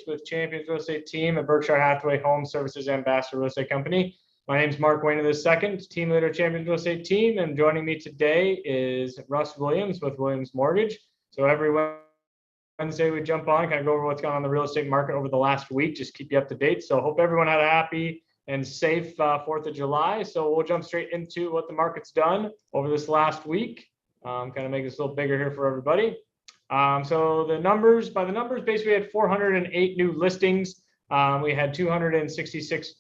with Champions Real Estate Team at Berkshire Hathaway Home Services Ambassador Real Estate Company. My name is Mark Wehner II, Team Leader of Champions Real Estate Team, and joining me today is Russ Williams with Williams Mortgage. So every Wednesday we jump on, kind of go over what's gone on in the real estate market over the last week, just keep you up to date. So hope everyone had a happy and safe 4th of July. So we'll jump straight into what the market's done over this last week. Kind of make this a little bigger here for everybody. So the numbers, basically we had 408 new listings. We had 266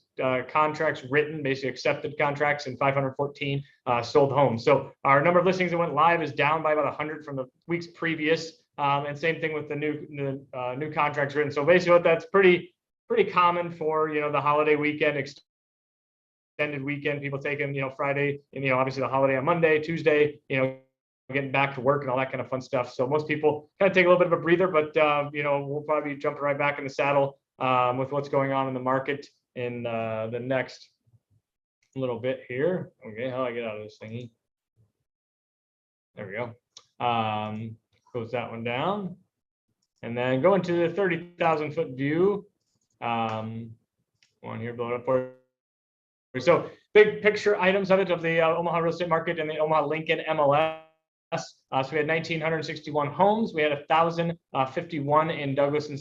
contracts written, basically accepted contracts, and 514 sold homes. So our number of listings that went live is down by about 100 from the weeks previous. And same thing with the new contracts written. So basically that's pretty common for, the holiday weekend, extended weekend, people taking, Friday, and, obviously the holiday on Monday, Tuesday, getting back to work and all that kind of fun stuff. So most people kind of take a little bit of a breather, but, we'll probably be jumping right back in the saddle with what's going on in the market in the next little bit here. Okay, how do I get out of this thingy? There we go. Close that one down. And then go into the 30,000 foot view. One here, blow it up for you. So big picture items of the Omaha real estate market and the Omaha Lincoln MLS. So we had 1,961 homes. We had 1,051 in Douglas and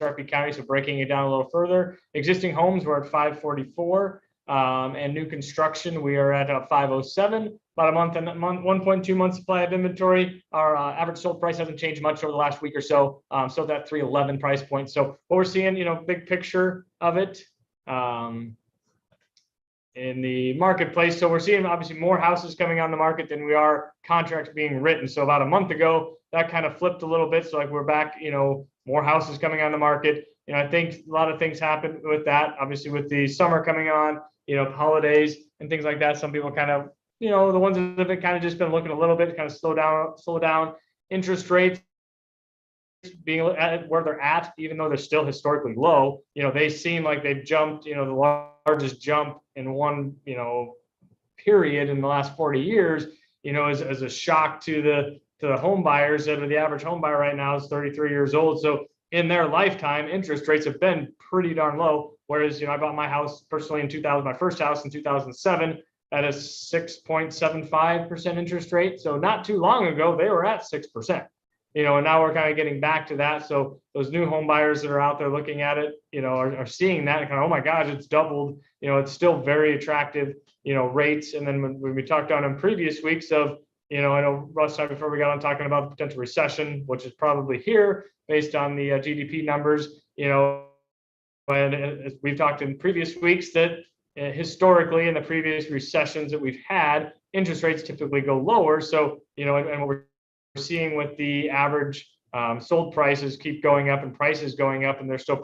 Sarpy County. So breaking it down a little further, existing homes were at 544, and new construction we are at 507. About a month and 1.2 months supply of inventory. Our average sold price hasn't changed much over the last week or so. Still that 311 price point. So what we're seeing, big picture of it. In the marketplace. So we're seeing obviously more houses coming on the market than we are contracts being written. So about a month ago, that kind of flipped a little bit. So like we're back, more houses coming on the market. I think a lot of things happened with that. Obviously with the summer coming on, holidays and things like that. Some people kind of, the ones that have kind of just been looking a little bit, kind of slow down. Interest rates being at where they're at, even though they're still historically low, they seem like they've jumped, the largest jump in one, period in the last 40 years, as a shock to the home buyers. That are the average home buyer right now is 33 years old. So in their lifetime, interest rates have been pretty darn low. Whereas, I bought my house personally in 2000, my first house in 2007 at a 6.75% interest rate. So not too long ago, they were at 6%. And now we're kind of getting back to that. So those new home buyers that are out there looking at it, are seeing that and kind of, oh my gosh, it's doubled. It's still very attractive, rates. And then when we talked on in previous weeks of, I know Russ talked before we got on talking about the potential recession, which is probably here based on the GDP numbers, and as we've talked in previous weeks that historically in the previous recessions that we've had, interest rates typically go lower. So, and what we're seeing with the average sold prices keep going up and prices going up, and they're still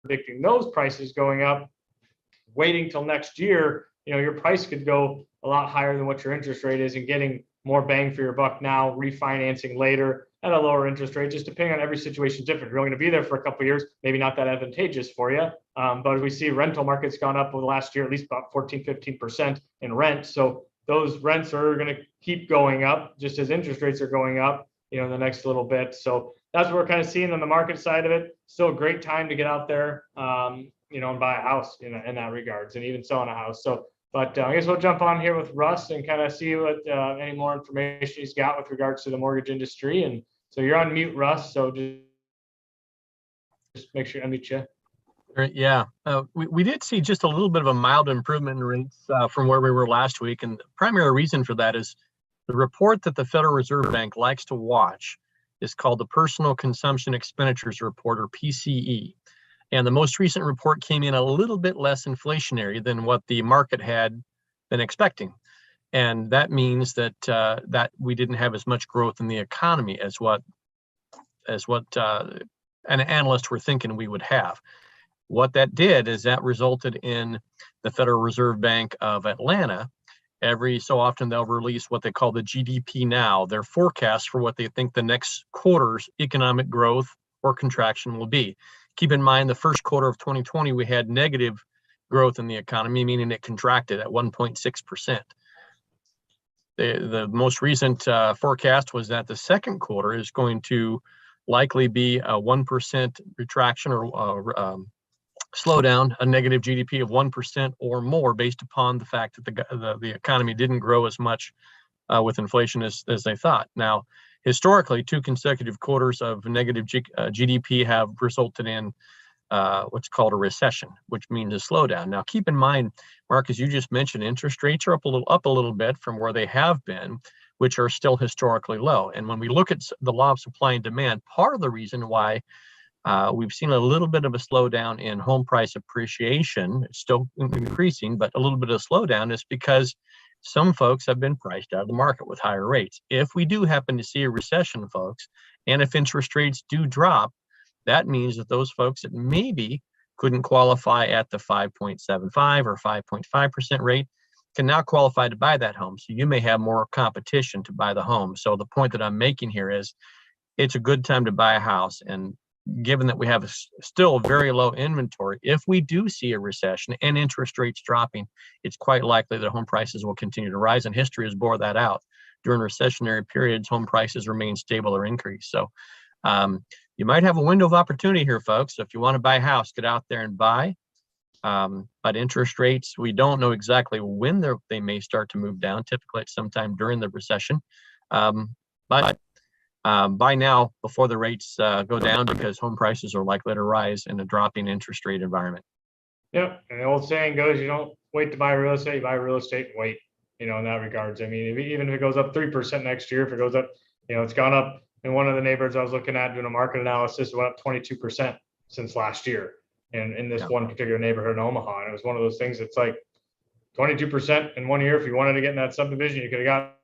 predicting those prices going up. Waiting till next year, your price could go a lot higher than what your interest rate is, and getting more bang for your buck now, refinancing later at a lower interest rate. Just depending on every situation is different. You're only going to be there for a couple of years, maybe not that advantageous for you. But we see rental market's gone up over the last year, at least about 14-15% in rent. So those rents are going to keep going up just as interest rates are going up, in the next little bit. So that's what we're kind of seeing on the market side of it. Still a great time to get out there, and buy a house in that regards, and even selling a house. So, but I guess we'll jump on here with Russ and kind of see what any more information he's got with regards to the mortgage industry. And so you're on mute, Russ. So just make sure I unmute you. Yeah, we did see just a little bit of a mild improvement in rates from where we were last week. And the primary reason for that is the report that the Federal Reserve Bank likes to watch is called the Personal Consumption Expenditures Report, or PCE. And the most recent report came in a little bit less inflationary than what the market had been expecting. And that means that that we didn't have as much growth in the economy as what an analyst were thinking we would have. What that did is that resulted in the Federal Reserve Bank of Atlanta. Every so often they'll release what they call the GDP Now, their forecast for what they think the next quarter's economic growth or contraction will be. Keep in mind, the first quarter of 2020, we had negative growth in the economy, meaning it contracted at 1.6%. The most recent forecast was that the second quarter is going to likely be a 1% retraction or slowdown, a negative GDP of 1% or more, based upon the fact that the economy didn't grow as much with inflation as they thought. Now, historically, 2 consecutive quarters of negative GDP have resulted in what's called a recession, which means a slowdown. Now, keep in mind, Mark, as you just mentioned, interest rates are up a little bit from where they have been, which are still historically low. And when we look at the law of supply and demand, part of the reason why we've seen a little bit of a slowdown in home price appreciation, it's still increasing, but a little bit of a slowdown, is because some folks have been priced out of the market with higher rates. If we do happen to see a recession, folks, and if interest rates do drop, that means that those folks that maybe couldn't qualify at the 5.75 or 5.5% rate can now qualify to buy that home. So you may have more competition to buy the home. So the point that I'm making here is it's a good time to buy a house. And given that we have still very low inventory, if we do see a recession and interest rates dropping, it's quite likely that home prices will continue to rise. And history has bore that out. During recessionary periods, home prices remain stable or increase. So you might have a window of opportunity here, folks. So if you want to buy a house, get out there and buy. But interest rates, we don't know exactly when they may start to move down, typically at sometime during the recession. But buy now before the rates go down, because home prices are likely to rise in a dropping interest rate environment. Yep. And the old saying goes, you don't wait to buy real estate, you buy real estate and wait, in that regards. I mean, even if it goes up 3% next year, if it goes up, it's gone up. In one of the neighborhoods I was looking at doing a market analysis, it went up 22% since last year. And in this one particular neighborhood in Omaha. And it was one of those things that's like 22% in 1 year. If you wanted to get in that subdivision, you could have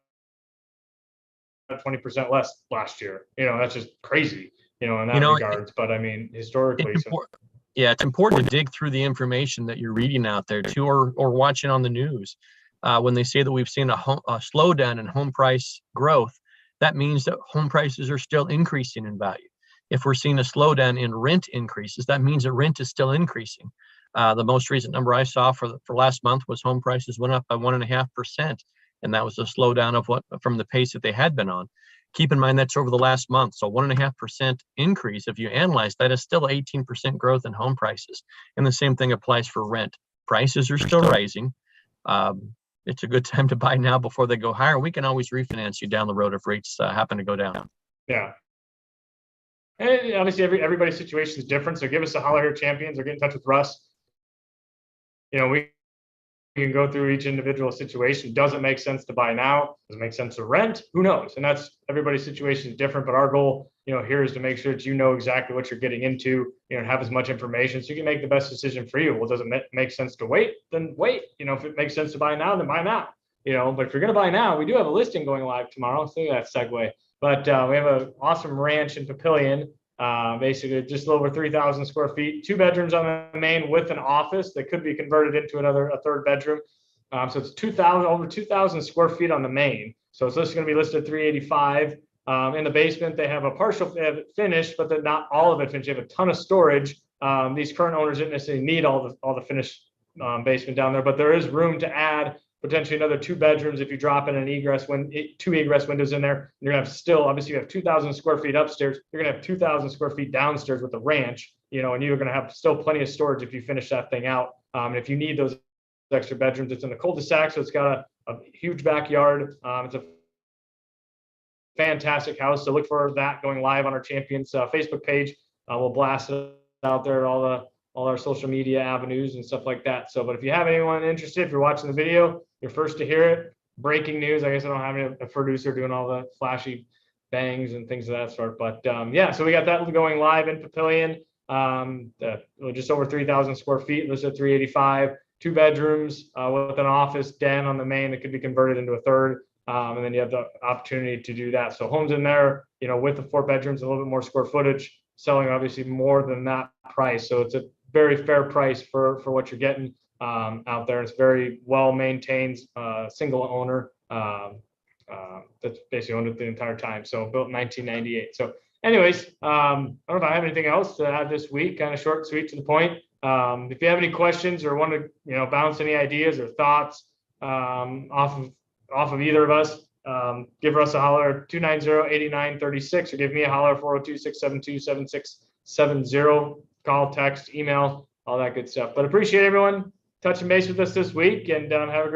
got 20% less last year. That's just crazy, in that regards. But I mean, historically. It's important to dig through the information that you're reading out there too, or watching on the news. When they say that we've seen a slowdown in home price growth, that means that home prices are still increasing in value. If we're seeing a slowdown in rent increases, that means that rent is still increasing. The most recent number I saw for last month was home prices went up by 1.5%, and that was a slowdown from the pace that they had been on. Keep in mind that's over the last month, so 1.5% increase. If you analyze that, is still 18% growth in home prices, and the same thing applies for rent. Prices are still rising. It's a good time to buy now before they go higher. We can always refinance you down the road if rates happen to go down. Yeah. And obviously everybody's situation is different. So give us a holler here, champions, or get in touch with Russ. We can go through each individual situation. Does it make sense to buy now? Does it make sense to rent? Who knows? And that's, everybody's situation is different, but our goal, here is to make sure that you know exactly what you're getting into, and have as much information so you can make the best decision for you. Well, does it make sense to wait? Then wait. If it makes sense to buy now, then buy now. But if you're going to buy now, we do have a listing going live tomorrow. So that segue. But we have an awesome ranch in Papillion, basically just a little over 3,000 square feet, 2 bedrooms on the main with an office that could be converted into a third bedroom. So it's over 2,000 square feet on the main. So it's going to be listed at 385. In the basement, they have a partial finished, but they're not all of it finished. They have a ton of storage. These current owners didn't necessarily need all the finished basement down there, but there is room to add potentially another 2 bedrooms if you drop in an two egress windows in there. You're gonna have still, obviously, you have 2,000 square feet upstairs. You're gonna have 2,000 square feet downstairs with the ranch, and you're gonna have still plenty of storage if you finish that thing out. And if you need those extra bedrooms, it's in the cul-de-sac, so it's got a huge backyard. It's a fantastic house. So look for that going live on our Champions Facebook page. We'll blast it out there at all our social media avenues and stuff like that. So, but if you have anyone interested, if you're watching the video, you're first to hear it. Breaking news. I guess I don't have a producer doing all the flashy bangs and things of that sort. But so we got that going live in Papillion. Just over 3,000 square feet, listed at 385. 2 bedrooms with an office den on the main that could be converted into a third. And then you have the opportunity to do that. So homes in there, with the 4 bedrooms, a little bit more square footage, selling obviously more than that price. So it's a very fair price for what you're getting out there. It's very well maintained, single owner that's basically owned it the entire time. So built in 1998. So anyways, I don't know if I have anything else to add this week, kind of short, sweet, to the point. If you have any questions or want to, bounce any ideas or thoughts off of either of us, give Russ a holler, 290-8936, or give me a holler, 402-672-7670. Call, text, email, all that good stuff. But appreciate everyone touching base with us this week, and have a great